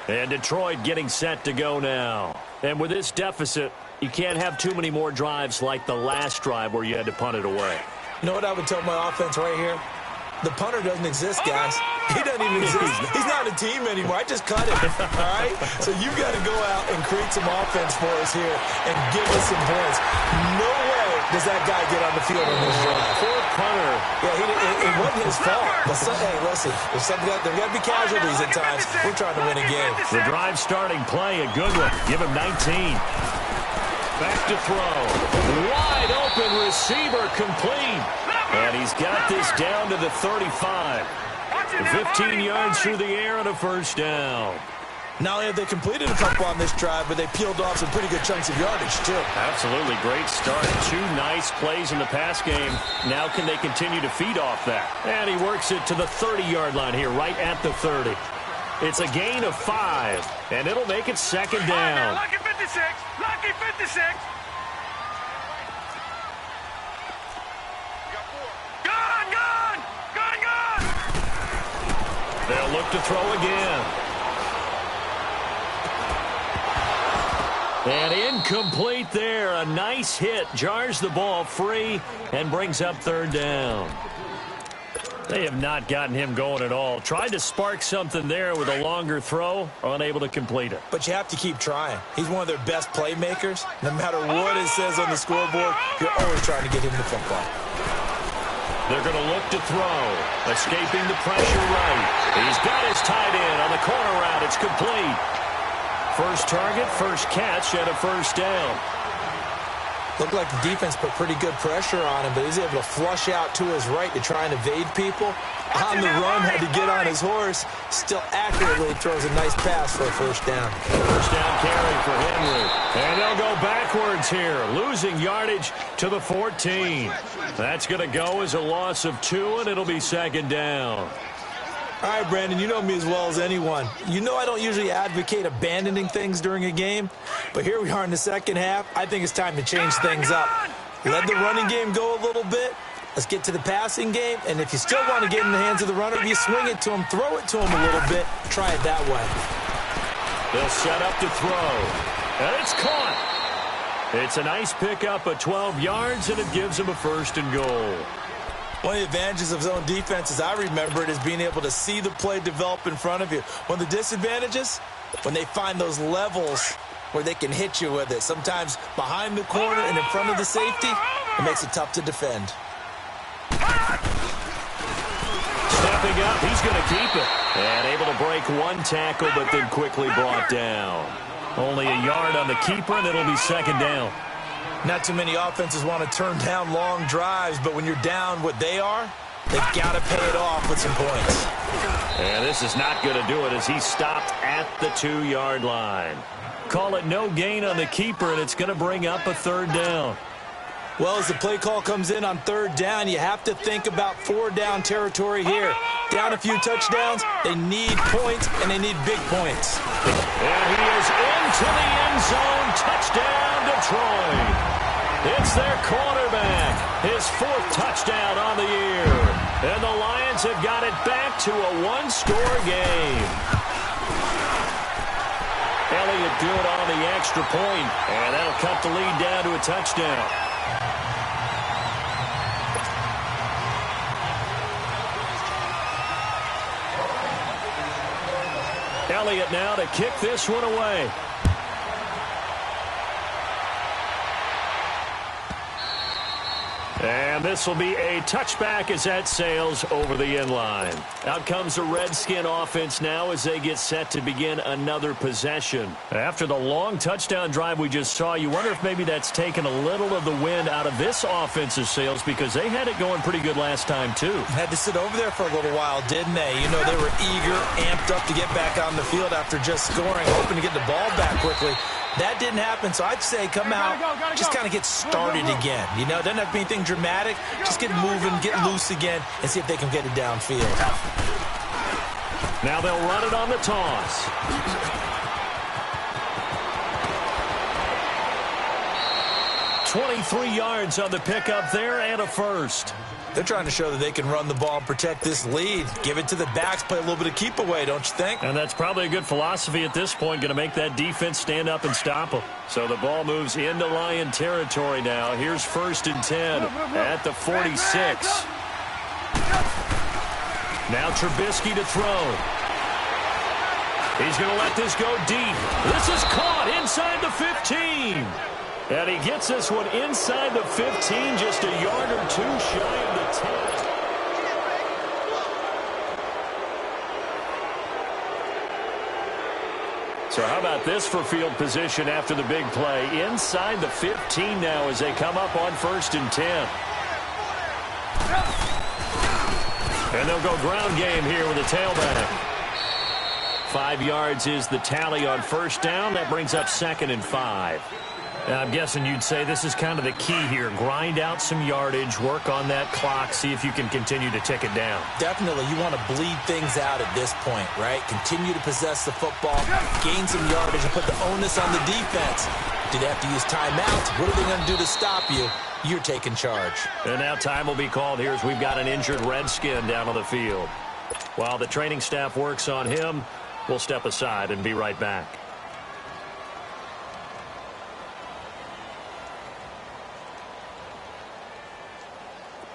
And Detroit getting set to go now. And with this deficit, you can't have too many more drives like the last drive where you had to punt it away. You know what I would tell my offense right here? The punter doesn't exist, guys. He doesn't even exist. He's not a team anymore. I just cut him, all right? So you've got to go out and create some offense for us here and give us some points. No way does that guy get on the field on this drive. Poor punter. Yeah, it wasn't his fault. But hey, listen, there got to be casualties at times. We're trying to win a game. The drive starting play, a good one. Give him 19. Back to throw. Wide open receiver complete. And he's got this down to the 35. 15 yards through the air and a first down. Not only have they completed a couple on this drive, but they peeled off some pretty good chunks of yardage, too. Absolutely great start. 2 nice plays in the pass game. Now can they continue to feed off that? And he works it to the 30-yard line here, right at the 30. It's a gain of 5, and it'll make it second down. Lucky 56! Lucky 56! Gone! Gone! Gone! Gone! They'll look to throw again. And incomplete there. A nice hit. Jars the ball free and brings up third down. They have not gotten him going at all. Tried to spark something there with a longer throw. Unable to complete it. But you have to keep trying. He's one of their best playmakers. No matter what it says on the scoreboard, you're always trying to get him the football. They're going to look to throw. Escaping the pressure right. He's got his tight end on the corner route. It's complete. First target, first catch, and a first down. Looked like the defense put pretty good pressure on him, but he's able to flush out to his right to try and evade people. On the run, had to get on his horse. Still accurately throws a nice pass for a first down. First down carry for Henry. And they'll go backwards here, losing yardage to the 14. That's going to go as a loss of 2, and it'll be second down. All right, Brandon, you know me as well as anyone. You know I don't usually advocate abandoning things during a game, but here we are in the second half. I think it's time to change things up. Let the running game go a little bit. Let's get to the passing game, and if you still want to get in the hands of the runner, you swing it to him, throw it to him a little bit. Try it that way. They'll set up to throw, and it's caught. It's a nice pickup of 12 yards, and it gives him a first and goal. One of the advantages of zone defense, as I remember it, is being able to see the play develop in front of you. One of the disadvantages, when they find those levels where they can hit you with it. Sometimes behind the corner and in front of the safety, it makes it tough to defend. Stepping up, he's going to keep it. And able to break one tackle, but then quickly brought down. Only a yard on the keeper, and it'll be second down. Not too many offenses want to turn down long drives, but when you're down what they are, they've got to pay it off with some points. And this is not going to do it as he stopped at the 2-yard line. Call it no gain on the keeper, and it's going to bring up a third down. Well, as the play call comes in on third down, you have to think about 4-down territory here. Down a few touchdowns, they need points, and they need big points. And he is into the end zone. Touchdown, Detroit. It's their quarterback. His 4th touchdown on the year. And the Lions have got it back to a 1-score game. Elliott good on the extra point, and that'll cut the lead down to a touchdown. Elliott now to kick this one away. And this will be a touchback as that sails over the end line. Out comes the Redskin offense now as they get set to begin another possession. After the long touchdown drive we just saw, you wonder if maybe that's taken a little of the wind out of this offensive sails because they had it going pretty good last time too. Had to sit over there for a little while, didn't they? You know, they were eager, amped up to get back on the field after just scoring, hoping to get the ball back quickly. That didn't happen, so I'd say come out, just kind of get started again. You know, it doesn't have to be anything dramatic. Just get moving, get loose again, and see if they can get it downfield. Now they'll run it on the toss. "23 yards on the pickup there and a first. They're trying to show that they can run the ball and protect this lead. Give it to the backs, play a little bit of keep away, don't you think? And that's probably a good philosophy at this point, going to make that defense stand up and stop them. So the ball moves into Lion territory now. Here's 1st and 10 at the 46. Now Trubisky to throw. He's going to let this go deep. This is caught inside the 15. And he gets this one inside the 15, just a yard or 2 shy of the 10. So how about this for field position after the big play? Inside the 15 now as they come up on 1st and 10. And they'll go ground game here with a tailback. 5 yards is the tally on first down. That brings up 2nd and 5. Now, I'm guessing you'd say this is kind of the key here. Grind out some yardage, work on that clock, see if you can continue to tick it down. Definitely, you want to bleed things out at this point, right? Continue to possess the football, gain some yardage, and put the onus on the defense. Do they have to use timeouts? What are they going to do to stop you? You're taking charge. And now time will be called here as we've got an injured Redskin down on the field. While the training staff works on him, we'll step aside and be right back.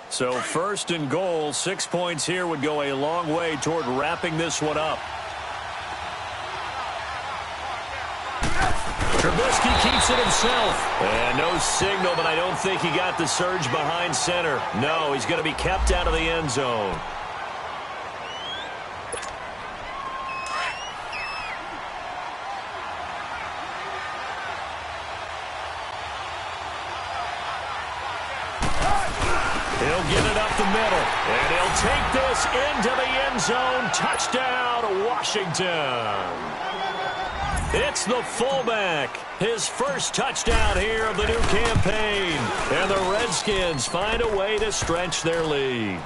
So 1st and goal, 6 points here would go a long way toward wrapping this one up. Trubisky keeps it himself. And no signal, but I don't think he got the surge behind center. No, he's going to be kept out of the end zone. He'll get it up the middle, and he'll take this into the end zone. Touchdown, Washington. It's the fullback. His first touchdown here of the new campaign. And the Redskins find a way to stretch their lead.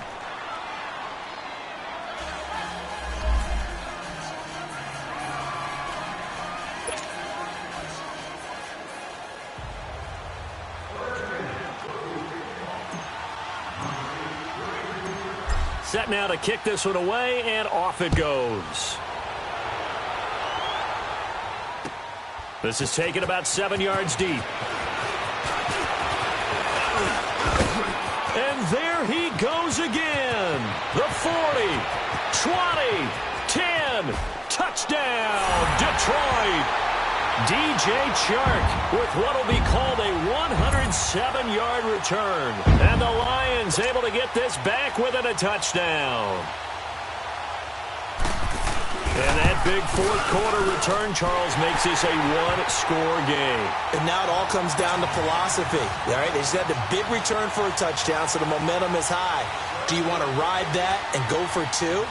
Set now to kick this one away, and off it goes. This is taken about 7 yards deep. And there he goes again. The 40, 20, 10, touchdown, Detroit. DJ Chark with what will be called a 107-yard return. And the Lions able to get this back within a touchdown. And that big fourth-quarter return, Charles, makes this a one-score game. And now it all comes down to philosophy. All right, they just had the big return for a touchdown, so the momentum is high. Do you want to ride that and go for 2?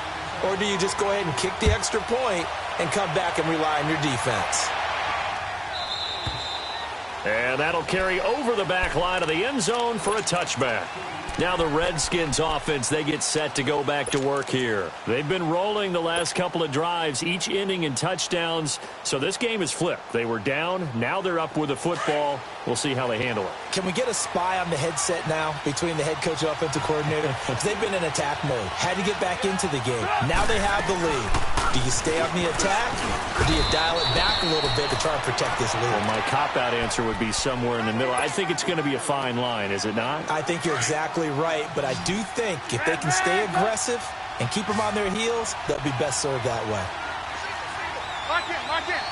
Or do you just go ahead and kick the extra point and come back and rely on your defense? And that'll carry over the back line of the end zone for a touchback. Now the Redskins offense, they get set to go back to work here. They've been rolling the last couple of drives, each ending in touchdowns. So this game is flipped. They were down. Now they're up with the football. We'll see how they handle it. Can we get a spy on the headset now between the head coach and offensive coordinator? Because they've been in attack mode. Had to get back into the game. Now they have the lead. Do you stay on the attack, or do you dial it back a little bit to try and protect this lead? Well, my cop-out answer would be somewhere in the middle. I think it's going to be a fine line, is it not? I think you're exactly right, but I do think if they can stay aggressive and keep them on their heels, they'll be best served that way. Lock in, lock in.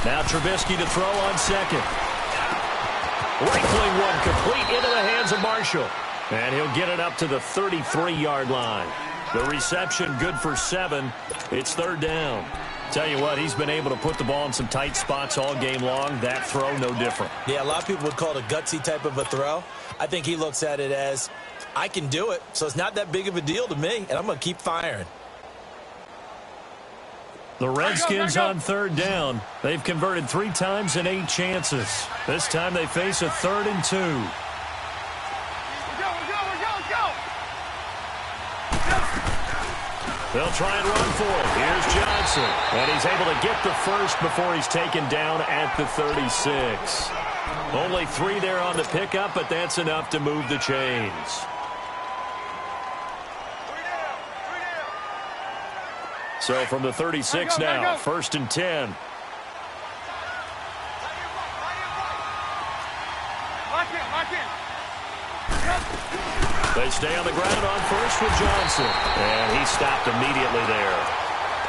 Now Trubisky to throw on second. Rifling one complete into the hands of Marshall. And he'll get it up to the 33-yard line. The reception good for 7. It's 3rd down. Tell you what, he's been able to put the ball in some tight spots all game long. That throw, no different. Yeah, a lot of people would call it a gutsy type of a throw. I think he looks at it as, I can do it, so it's not that big of a deal to me, and I'm going to keep firing. The Redskins on 3rd down. They've converted 3 times in 8 chances. This time they face a 3rd and 2. They'll try and run for it. Here's Johnson. And he's able to get the first before he's taken down at the 36. Only 3 there on the pickup, but that's enough to move the chains. So from the 36 now, 1st and 10. They stay on the ground on first with Johnson. And he stopped immediately there.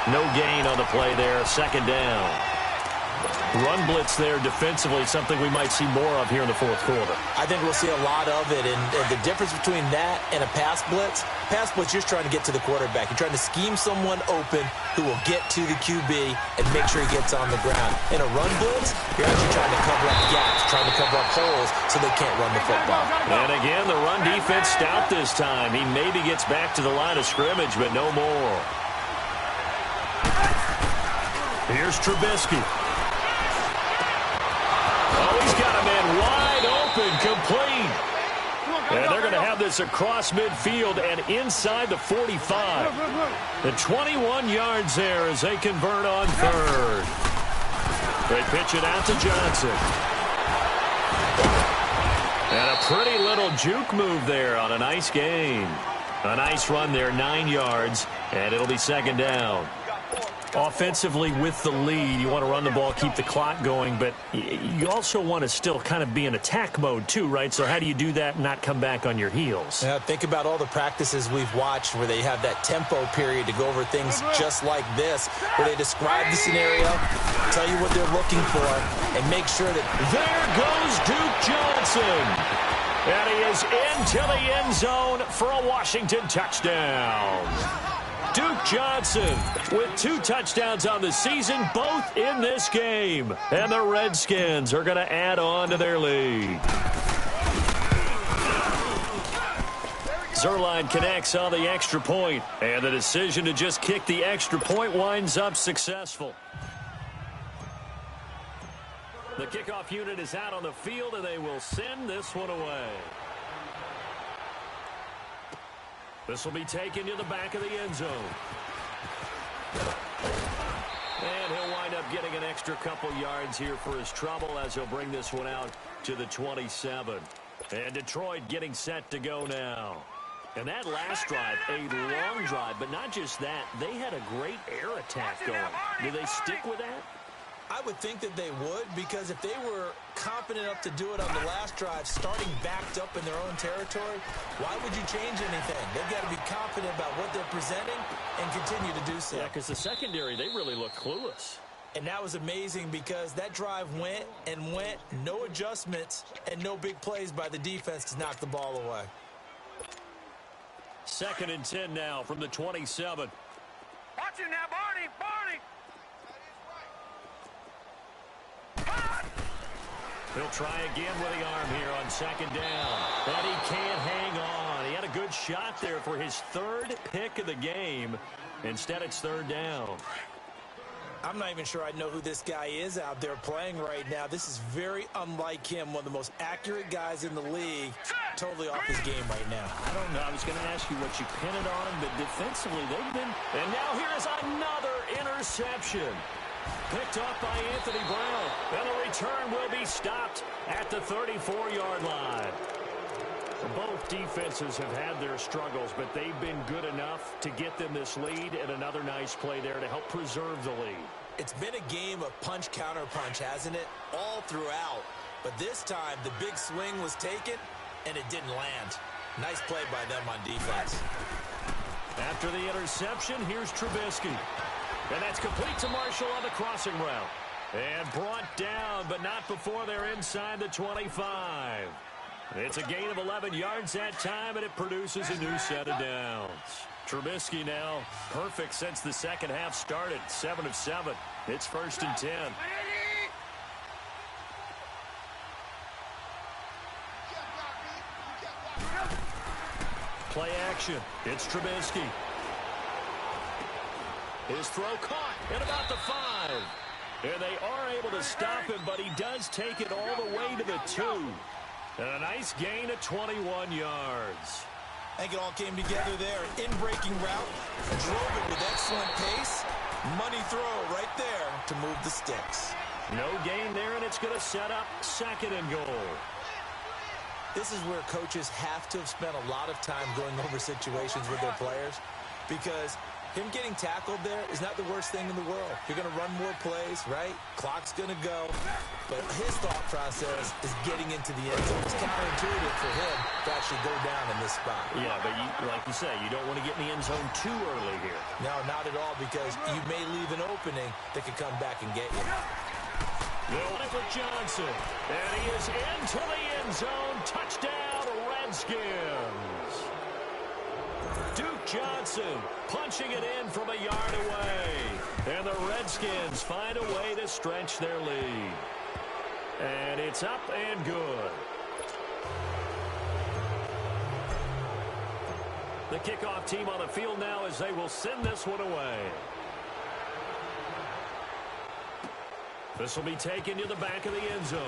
No gain on the play there. 2nd down. Run blitz there defensively, something we might see more of here in the 4th quarter. I think we'll see a lot of it. And the difference between that and a pass blitz, you're trying to get to the quarterback. You're trying to scheme someone open who will get to the QB and make sure he gets on the ground. In a run blitz, you're actually trying to cover up gaps, trying to cover up holes so they can't run the football. And again, the run defense stout this time. He maybe gets back to the line of scrimmage, but no more. Here's Trubisky. Oh, he's got him in wide open, complete. And they're going to have this across midfield and inside the 45. The 21 yards there as they convert on third. They pitch it out to Johnson. And a pretty little juke move there on a nice gain. A nice run there, 9 yards, and it'll be second down. Offensively with the lead, you want to run the ball, keep the clock going, but you also want to still kind of be in attack mode too, right? So how do you do that and not come back on your heels? Yeah, think about all the practices we've watched where they have that tempo period to go over things just like this, where they describe the scenario, tell you what they're looking for, and make sure that... There goes Duke Johnson. And he is into the end zone for a Washington touchdown. Duke Johnson with 2 touchdowns on the season, both in this game. And the Redskins are going to add on to their lead. Zerline connects on the extra point, and the decision to just kick the extra point winds up successful. The kickoff unit is out on the field, and they will send this one away. This will be taken to the back of the end zone. And he'll wind up getting an extra couple yards here for his trouble as he'll bring this one out to the 27. And Detroit getting set to go now. And that last drive, a long drive, but not just that. They had a great air attack going. Do they stick with that? I would think that they would, because if they were confident enough to do it on the last drive, starting backed up in their own territory, why would you change anything? They've got to be confident about what they're presenting and continue to do so. Yeah, because the secondary, they really look clueless. And that was amazing because that drive went and went, no adjustments, and no big plays by the defense to knock the ball away. 2nd and 10 now from the 27. Watch him now, Barney! Barney! He'll try again with the arm here on 2nd down. But he can't hang on. He had a good shot there for his 3rd pick of the game. Instead, it's 3rd down. I'm not even sure I know who this guy is out there playing right now. This is very unlike him, one of the most accurate guys in the league. Totally off his game right now. I don't know. I was going to ask you what you pin it on, but defensively, they've been... And now here's another interception. Picked up by Anthony Brown. And the return will be stopped at the 34-yard line. Both defenses have had their struggles, but they've been good enough to get them this lead, and another nice play there to help preserve the lead. It's been a game of punch-counter-punch, hasn't it? All throughout. But this time, the big swing was taken, and it didn't land. Nice play by them on defense. After the interception, here's Trubisky. And that's complete to Marshall on the crossing route. And brought down, but not before they're inside the 25. It's a gain of 11 yards that time, and it produces a new set of downs. Trubisky now perfect since the second half started. 7 of 7. It's 1st and 10. Play action. It's Trubisky. His throw caught at about the 5. And they are able to stop him, but he does take it all the way to the 2. And a nice gain of 21 yards. I think it all came together there. In-breaking route, drove it with excellent pace. Money throw right there to move the sticks. No gain there, and it's going to set up 2nd and goal. This is where coaches have to have spent a lot of time going over situations with their players, because him getting tackled there is not the worst thing in the world. You're going to run more plays, right? Clock's going to go. But his thought process is getting into the end zone. It's counterintuitive for him to actually go down in this spot. Yeah, but like you say, you don't want to get in the end zone too early here. No, not at all, because you may leave an opening that could come back and get you. Going for Johnson. And he is into the end zone. Touchdown, Redskins. Duke Johnson punching it in from a yard away. And the Redskins find a way to stretch their lead. And it's up and good. The kickoff team on the field now as they will send this one away. This will be taken to the back of the end zone.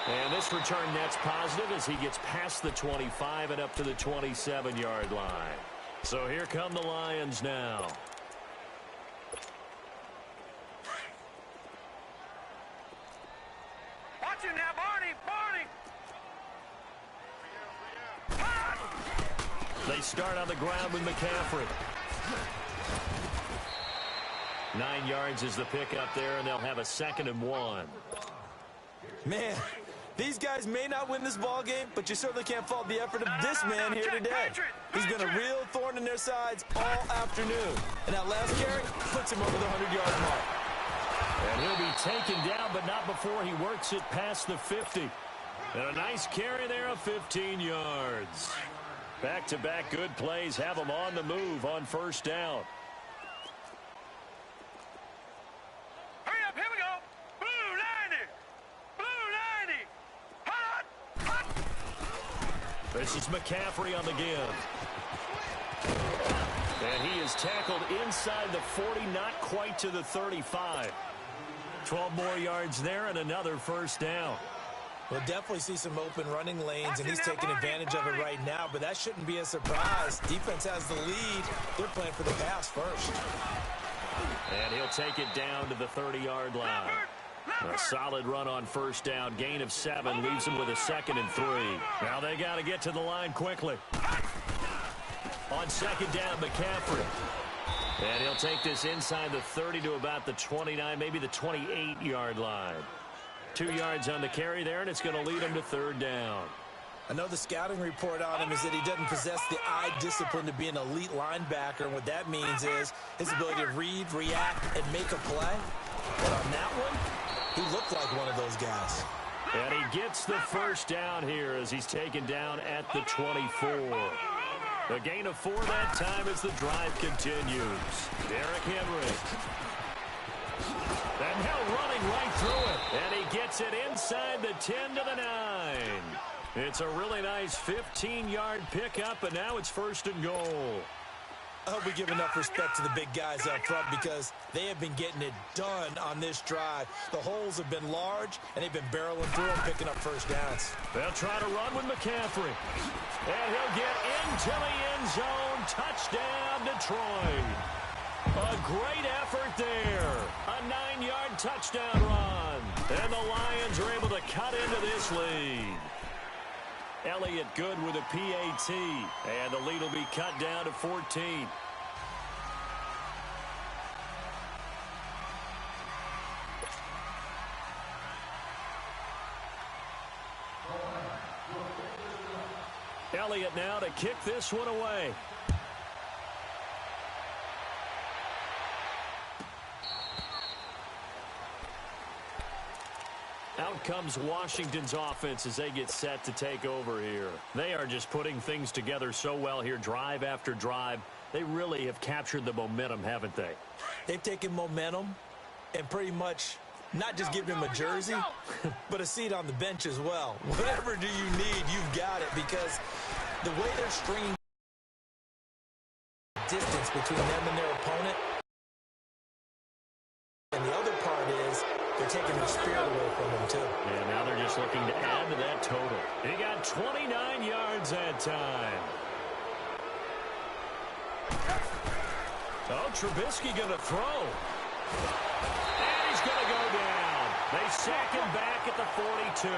And this return net's positive as he gets past the 25 and up to the 27-yard line. So here come the Lions now. Watch him now, Barney! They start on the ground with McCaffrey. 9 yards is the pickup there, and they'll have a 2nd and 1. Man, these guys may not win this ball game, but you certainly can't fault the effort of this man here today. He's been a real thorn in their sides all afternoon. And that last carry puts him over the 100-yard mark. And he'll be taken down, but not before he works it past the 50. And a nice carry there of 15 yards. Back-to-back good plays have him on the move on first down. Hurry up, here we go! Blue 90! Blue 90! Hot! This is McCaffrey on the give. And he is tackled inside the 40, not quite to the 35. 12 more yards there and another first down. We'll definitely see some open running lanes, and he's taking advantage of it right now, but that shouldn't be a surprise. Defense has the lead. They're playing for the pass first. And he'll take it down to the 30-yard line. A solid run on first down. Gain of 7 leaves him with a 2nd and 3. Now they got to get to the line quickly. On 2nd down, McCaffrey. And he'll take this inside the 30 to about the 29, maybe the 28-yard line. 2 yards on the carry there, and it's going to lead him to 3rd down. I know the scouting report on him is that he doesn't possess the eye discipline to be an elite linebacker, and what that means is his ability to read, react, and make a play. But on that one, he looked like one of those guys. And he gets the first down here as he's taken down at the 24. A gain of 4 that time as the drive continues. Derrick Henry. And now running right through it. And he gets it inside the 10 to the 9. It's a really nice 15-yard pickup, and now it's 1st and goal. I hope we give enough respect to the big guys up front because they have been getting it done on this drive. The holes have been large, and they've been barreling through and picking up first downs. They'll try to run with McCaffrey. And he'll get into the end zone. Touchdown, Detroit. A great effort there. A 9-yard touchdown run. And the Lions are able to cut into this lead. Elliott good with a PAT. And the lead will be cut down to 14. Elliott now to kick this one away. Out comes Washington's offense as they get set to take over here. They are just putting things together so well here, drive after drive. They really have captured the momentum, haven't they? They've taken momentum and pretty much not just given him a jersey, but a seat on the bench as well. Whatever do you need, you've got it, because the way they're stringing distance between them and their opponent, and the other part is they're taking their spirit away from them, too. And now they're just looking to add to that total. He got 29 yards that time. Oh, Trubisky going to throw. And he's going to go down. They sack him back at the 42.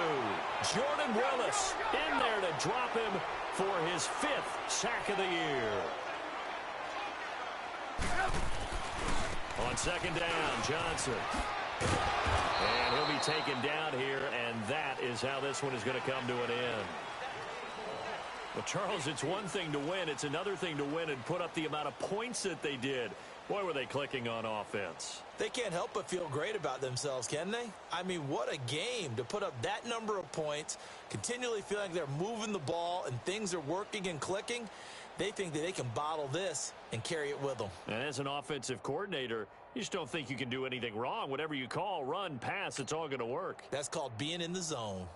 Jordan Willis in there to drop him for his 5th sack of the year. On 2nd down, Johnson. And he'll be taken down here, and that is how this one is going to come to an end. Well, Charles, it's one thing to win. It's another thing to win and put up the amount of points that they did. Boy, were they clicking on offense. They can't help but feel great about themselves, can they? I mean, what a game to put up that number of points, continually feeling like they're moving the ball and things are working and clicking. They think that they can bottle this and carry it with them. And as an offensive coordinator, you just don't think you can do anything wrong. Whatever you call, run, pass, it's all going to work. That's called being in the zone.